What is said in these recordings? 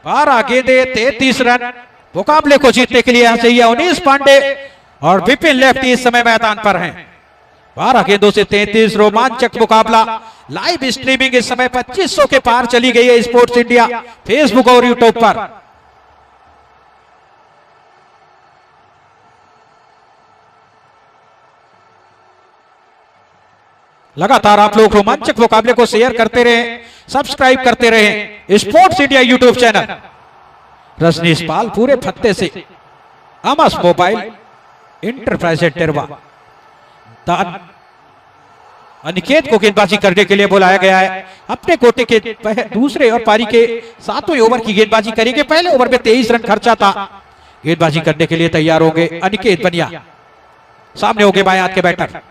12 गेंदे 33 रन। मुकाबले को जीतने के लिए चाहिए अवनीश पांडे और विपिन लेफ्टी इस समय मैदान पर हैं। 12 गेंदों से 33। रोमांचक मुकाबला। लाइव स्ट्रीमिंग इस समय 2500 के पार चली गई है स्पोर्ट्स इंडिया फेसबुक और यूट्यूब पर। लगातार आप लोग रोमांचक मुकाबले को शेयर करते रहें, सब्सक्राइब करते रहें sports India YouTube channel. Rajneesh Pal पूरे फत्ते से अमस मोबाइल इंटरप्राइजेज टेरवा। अनिकेत को गेंदबाजी करने के लिए बुलाया गया है। अपने कोटे के दूसरे और पारी के 7वें ओवर की गेंदबाजी करेंगे। पहले ओवर में 23 रन खर्चा था। गेंदबाजी करने के लिए तैयार होंगे अनिकेत बनिया। सामने होंगे बाएं हाथ के बैटर।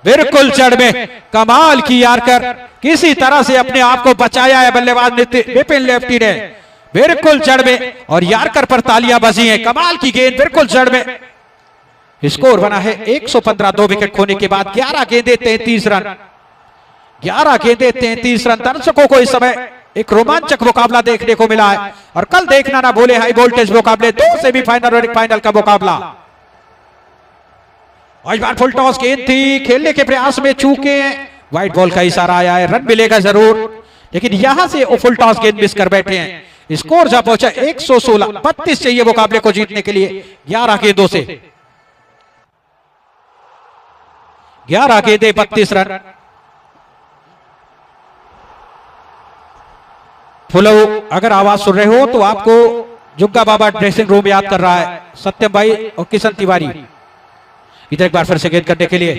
बिल्कुल जड़ में कमाल की यारकर किसी तरह से अपने आप को बचाया है बल्लेबाज विपिन लेफ्टी ने। बिल्कुल जड़ में और यारकर पर तालियां बजी हैं। कमाल की गेंद बिल्कुल जड़ में। स्कोर बना है 115। 2 विकेट खोने के बाद 11 गेंदे 33 रन। 11 गेंदे 33 रन। दर्शकों को इस समय एक रोमांचक मुकाबला देखने को मिला है और कल देखना ना भूले हाई वोल्टेज मुकाबले। 2 सेमीफाइनल और एक फाइनल का मुकाबला। इस बार फुल टॉस गेंद थी, खेलने के प्रयास में चूके। व्हाइट बॉल का इशारा आया है, रन मिलेगा जरूर, लेकिन यहां से वो फुल टॉस गेंद मिस कर बैठे हैं। स्कोर जा पहुंचा 116। 32 चाहिए मुकाबले को जीतने के लिए 11 गेंदों से। 11 गेंदे 32 रन। फुलो अगर आवाज सुन रहे हो तो आपको जुग्गा बाबा ड्रेसिंग रूम याद कर रहा है। सत्यम भाई और किशन तिवारी। इधर एक बार फिर से गेंद करने के लिए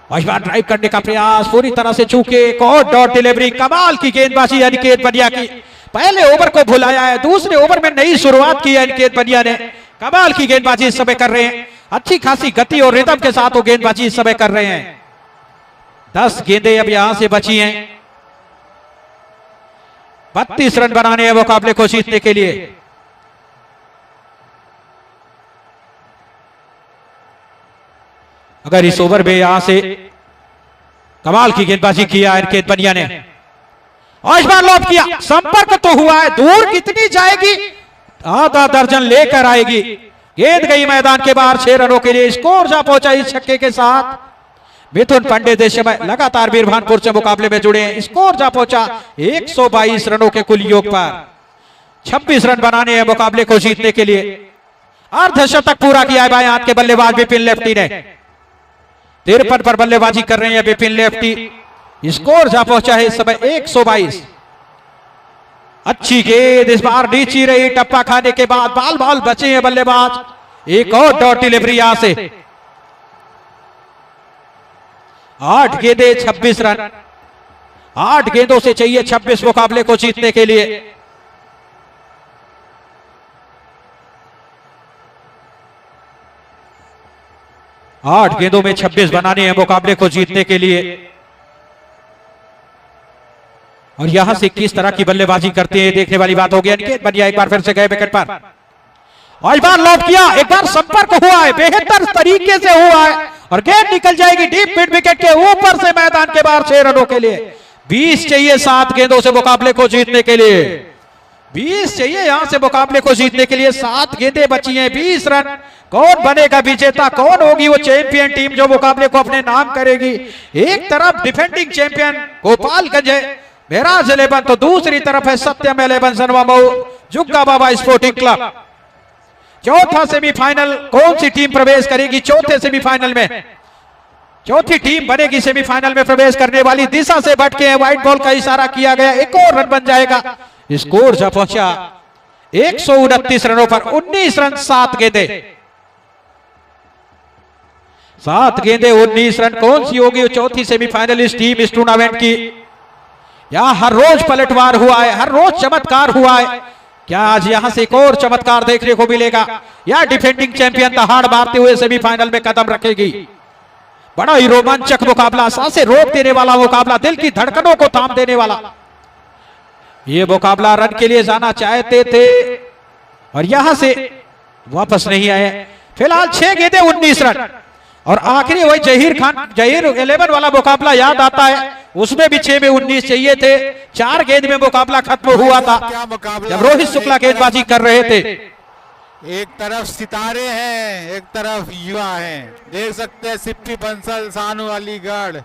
इस बार ड्राइव करने का प्रयास पूरी तरह से चूके। एक और डॉट डिलीवरी। कमाल की गेंदबाजी अनिकेत बनिया की। पहले ओवर को भुलाया है, दूसरे ओवर में नई शुरुआत की है अनिकेत बनिया ने। कमाल की गेंदबाजी इस समय कर रहे हैं। अच्छी खासी गति और रिदम के साथ वो गेंदबाजी इस समय कर रहे हैं। 10 गेंदें अब यहां से बची हैं। 32 रन बनाने हैं मुकाबले को जीतने के लिए। अगर इस ओवर में यहां से कमाल की गेंदबाजी किया अनिकेत बनिया ने और इस बार लॉब किया। संपर्क तो हुआ है, दूर कितनी जाएगी, आधा दर्जन लेकर आएगी। गेंद गई मैदान के बाहर 6 रनों के लिए। स्कोर जा पहुंचा इस छक्के के साथ। मिथुन पांडे देशमय लगातार बीरभानपुर से मुकाबले में जुड़े हैं। स्कोर जा पहुंचा 122 रनों के कुल योग पर। 26 रन बनाने हैं मुकाबले को जीतने के लिए। अर्धशतक पूरा किया है बाएं हाथ के बल्लेबाज विपिन लेफ्टी ने। 53 पर बल्लेबाजी कर रहे हैं विपिन लेफ्टी। स्कोर जा पहुंचा है इस समय 122। अच्छी गेंद इस बार नीची रही। टप्पा खाने के बाद बाल बाल बचे हैं बल्लेबाज। एक और डॉट डिलीवरी यहां से। 8 गेंदे 26 रन। 8 गेंदों से चाहिए 26 मुकाबले को जीतने के लिए। आठ गेंदों में 26 बनाने हैं मुकाबले को जीतने के लिए। और यहां से किस तरह की बल्लेबाजी करते हैं देखने वाली बात होगी। अनिकेत बनिया एक बार फिर से गए विकेट पर और इस बार लॉब किया। एक बार संपर्क हुआ है, बेहतर तरीके से हुआ है और गेंद निकल जाएगी डीप मिड विकेट के ऊपर से मैदान के बाहर 6 रनों के लिए। 20 चाहिए 7 गेंदों से मुकाबले को जीतने के लिए। 20 चाहिए यहां से मुकाबले को जीतने के लिए। 7 गेंदें बची हैं, 20 रन। कौन बनेगा विजेता, कौन होगी वो चैंपियन टीम जो मुकाबले को अपने नाम करेगी। एक तरफ डिफेंडिंग चैंपियन गोपालगंज है महराज 11, तो दूसरी तरफ है सत्यम 11 सनवामऊ जुग्गा बाबा स्पोर्टिंग क्लब। चौथा सेमीफाइनल कौन सी टीम प्रवेश करेगी चौथे सेमीफाइनल में। चौथी टीम बनेगी सेमीफाइनल में प्रवेश करने वाली। दिशा से भटके हैं, व्हाइट बॉल का इशारा किया गया। एक और रन बन जाएगा। स्कोर जा पहुंचा 129 रनों पर। 19 रन 7 गेंदे। 7 गेंदे 19 रन। कौन सी होगी चौथी सेमीफाइनलिस्ट टीम इस टूर्नामेंट की। यहां हर रोज पलटवार हुआ है, हर रोज चमत्कार हुआ है। क्या आज यहां से एक और चमत्कार देखने को मिलेगा या डिफेंडिंग चैंपियन दहाड़ मारते हुए सेमीफाइनल में कदम रखेगी। बड़ा ही रोमांचक मुकाबला, सांसें रोक देने वाला मुकाबला, दिल की धड़कनों को थाम देने वाला ये मुकाबला। रन के लिए जाना चाहते थे और यहां से वापस नहीं आए। फिलहाल 6 गेंदे 19 रन और आखिरी वही जहीर 11 वाला मुकाबला याद आता है, उसमें भी 6 में 19 चाहिए थे। 4 गेंद में मुकाबला खत्म हुआ था जब रोहित शुक्ला गेंदबाजी कर रहे थे। एक तरफ सितारे हैं, एक तरफ युवा हैं। देख सकते हैं सिप्पी बंसल, सानू अलीगढ़,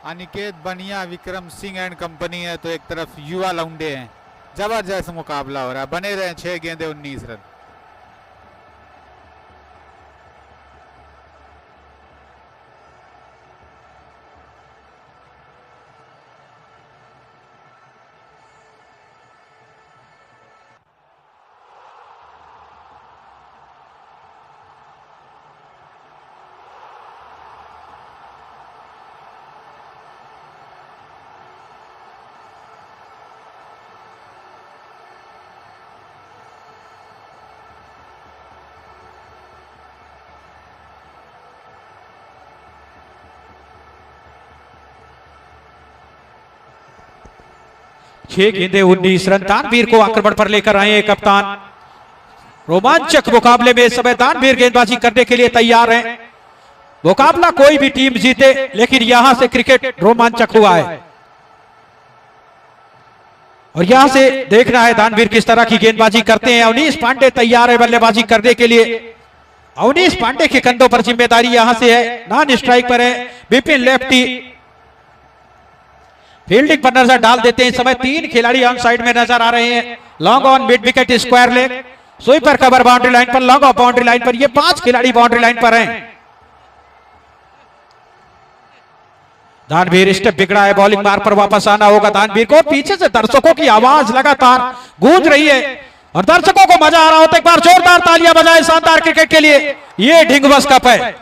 अनिकेत बनिया, विक्रम सिंह एंड कंपनी है, तो एक तरफ युवा लौंडे हैं। जबरदस्त मुकाबला हो रहा है। बने रहे 6 गेंदे 19 रन। छह गेंदे 19 रन। दानवीर को आक्रमण पर लेकर आए कप्तान। रोमांचक मुकाबले में इस समय दानवीर गेंदबाजी करने के लिए तैयार हैं। मुकाबला कोई भी टीम जीते, लेकिन यहां से क्रिकेट रोमांचक हुआ है और यहां से देखना है दानवीर किस तरह की गेंदबाजी करते हैं। अवनीश पांडे तैयार है बल्लेबाजी करने के लिए। अवनीश पांडे के कंधों पर जिम्मेदारी यहां से है। नॉन स्ट्राइक पर है विपिन लेफ्टी। फील्डिंग पर नजर डाल देते हैं। इस समय 3 खिलाड़ी ऑन साइड में नजर आ रहे हैं। Long on, mid wicket, square leg, sweeper cover boundary line पर, लॉन्ग ऑफ बाउंड्री लाइन पर। ये 5 खिलाड़ी बाउंड्री लाइन पर हैं। दानवीर स्टेप बिगड़ा है, बॉलिंग मार्क पर वापस आना होगा दानवीर को। पीछे से दर्शकों की आवाज लगातार गूंज रही है और दर्शकों को मजा आ रहा होता है। एक बार जोरदार तालियां बजाएं शानदार क्रिकेट के लिए। ये ढिंगवस कप है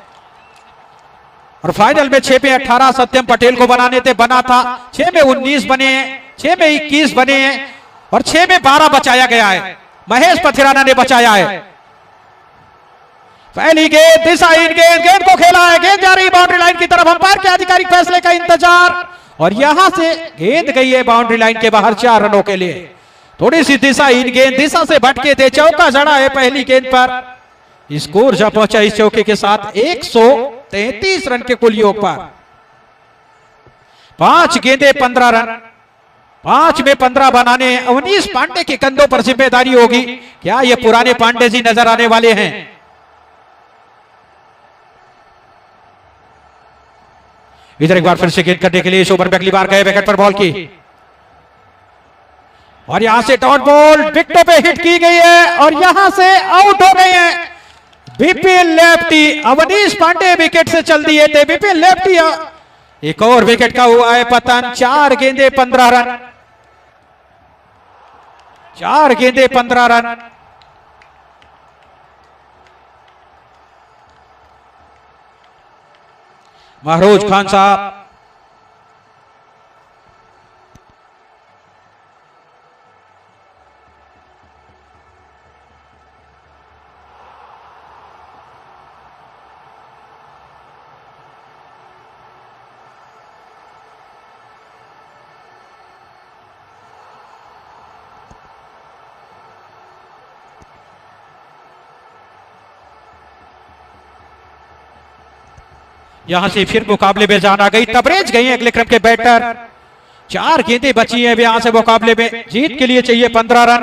और फाइनल में 6 में 18 सत्यम पटेल को बनाने थे, बना था। 6 में 19 बने हैं, 6 में 21 बने हैं और 6 में 12 बचाया गया है। महेश पथिराना ने बचाया है। पहली गेंद दिशाहीन गेंद, गेंद को खेला है, गेंद जा रही बाउंड्री लाइन की तरफ। अंपायर के आधिकारिक फैसले का इंतजार और यहां से गेंद गई है बाउंड्री लाइन के बाहर 4 रनों के लिए। थोड़ी सी दिशाहीन गेंद, दिशा से भटके थे, चौका जड़ा है पहली गेंद पर। स्कोर जब पहुंचा इस चौके के साथ 133 रन के कुल योग पर। 5 गेंदे 15 रन, 5 में 15 बनाने अवनीश पांडे के कंधों पर जिम्मेदारी होगी। क्या ये पुराने पांडे जी नजर आने वाले हैं? इधर एक बार फिर से गेंद करने के लिए इस ओवर में अगली बार गए विकेट पर बॉल की और यहां से डॉट बॉल विकेटों पे हिट की गई है और यहां से आउट हो गए हैं विपिन लेफ्टी। अवनीश पांडे विकेट से चल दिए थे। विपिन लेफ्टी एक और विकेट का हुआ है पतन। 4 गेंदे 15 रन, 4 गेंदे 15 रन। महरोज खान साहब यहां से फिर मुकाबले में जान आ गई। तबरेज गई अगले क्रम के बैटर। 4 गेंदें बची हैं यहां से मुकाबले में। जीत के लिए चाहिए 15 रन।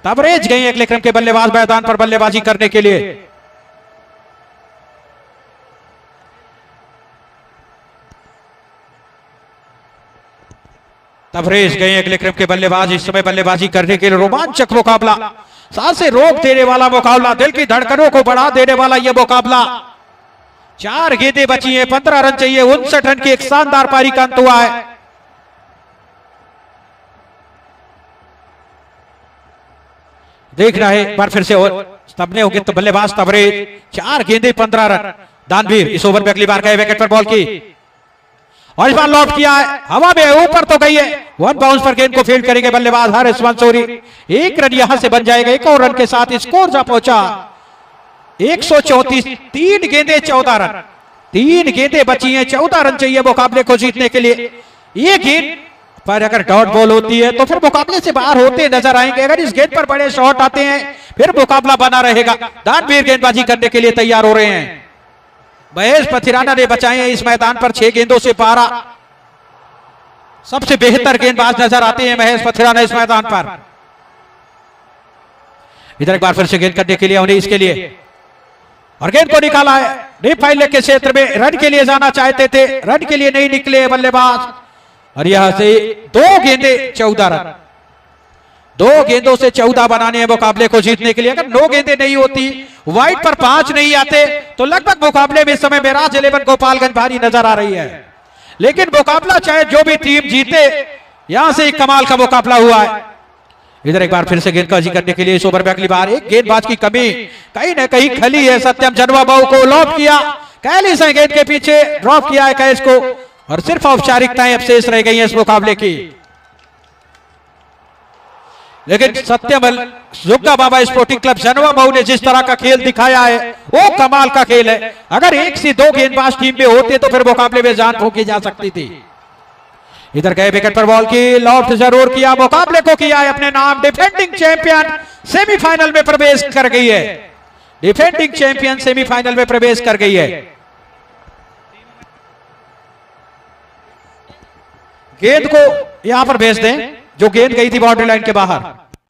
तबरेज गई अगले क्रम के बल्लेबाज मैदान पर बल्लेबाजी करने के लिए। तबरेज गए अगले क्रम के बल्लेबाज इस समय बल्लेबाजी करने के लिए। रोमांचक मुकाबला, सांसें से रोक देने वाला मुकाबला, दिल की धड़कनों को बढ़ा देने वाला यह मुकाबला। 4 गेंदें बची हैं, 15 रन चाहिए। 59 रन की एक शानदार पारी का अंत हुआ है। देखना है एक बार फिर से सबने होंगे तो बल्लेबाज तबरेज। 4 गेंदें 15 रन। दानवीर इस ओवर में अगली बार गए विकेट पर बॉल की और इस बार लॉट किया है, हवा में ऊपर तो गई है। 1 बाउंस पर गेंद को फील्ड करेंगे बल्लेबाज हारिस मंसूरी। 1 रन यहां से बन जाएगा। 1 और रन के साथ स्कोर जा पहुंचा 134। 3 गेंदें 14 रन, 3 गेंदें बची हैं। 14 रन चाहिए मुकाबले को जीतने के लिए। ये गेंद पर अगर डॉट बॉल होती है तो फिर मुकाबले से बाहर होते नजर आएंगे। अगर इस गेंद पर बड़े शॉट आते हैं फिर मुकाबला बना रहेगा। दानवीर गेंदबाजी करने के लिए तैयार हो रहे हैं। महेश पथिराना ने बचाए हैं इस मैदान पर 6 गेंदों से 12। सबसे बेहतर गेंदबाज नजर आते हैं महेश पथिराना इस मैदान पर। इधर एक बार फिर से गेंद करने के लिए उन्हें इसके लिए और गेंद को निकाला है डीप फाइल लेग के क्षेत्र में। रन के लिए जाना चाहते थे, रन के लिए नहीं निकले बल्लेबाज और यहां से 2 गेंदे 14 रन। 2 गेंदों से 14 बनाने हैं मुकाबले को जीतने के लिए। अगर 9 गेंदें नहीं होती, वाइड पर 5 नहीं आते तो लगभग मुकाबले में इस समय मेराज 11 गोपालगंज भारी नजर आ रही है। लेकिन मुकाबला चाहे जो भी टीम जीते, यहां से एक कमाल का मुकाबला हुआ है। इधर एक बार फिर से गेंदबाजी करने के लिए इस ओवर में अगली बार एक गेंदबाज की कमी कहीं ना कहीं खली है। सत्यम जनवाबाऊ को लॉप किया, कैलिस ने गेंद के पीछे ड्रॉप किया है कैच को और सिर्फ औपचारिकताएं अब शेष रह गई हैं इस मुकाबले की। लेकिन सत्यम जुग्गा बाबा स्पोर्टिंग क्लब जनवाबाऊ ने जिस तरह का खेल दिखाया है वो कमाल का खेल है। अगर 1 से 2 गेंदबाज टीम में होते तो फिर मुकाबले में जान फूंकी जा सकती थी। इधर गए विकेट पर बॉल की, लॉफ्ट जरूर किया, मुकाबले को किया है अपने नाम। डिफेंडिंग चैंपियन सेमीफाइनल में प्रवेश कर गई है। डिफेंडिंग चैंपियन सेमीफाइनल में प्रवेश कर गई है। गेंद को यहां पर भेज दें जो गेंद गई थी बाउंड्री लाइन के बाहर।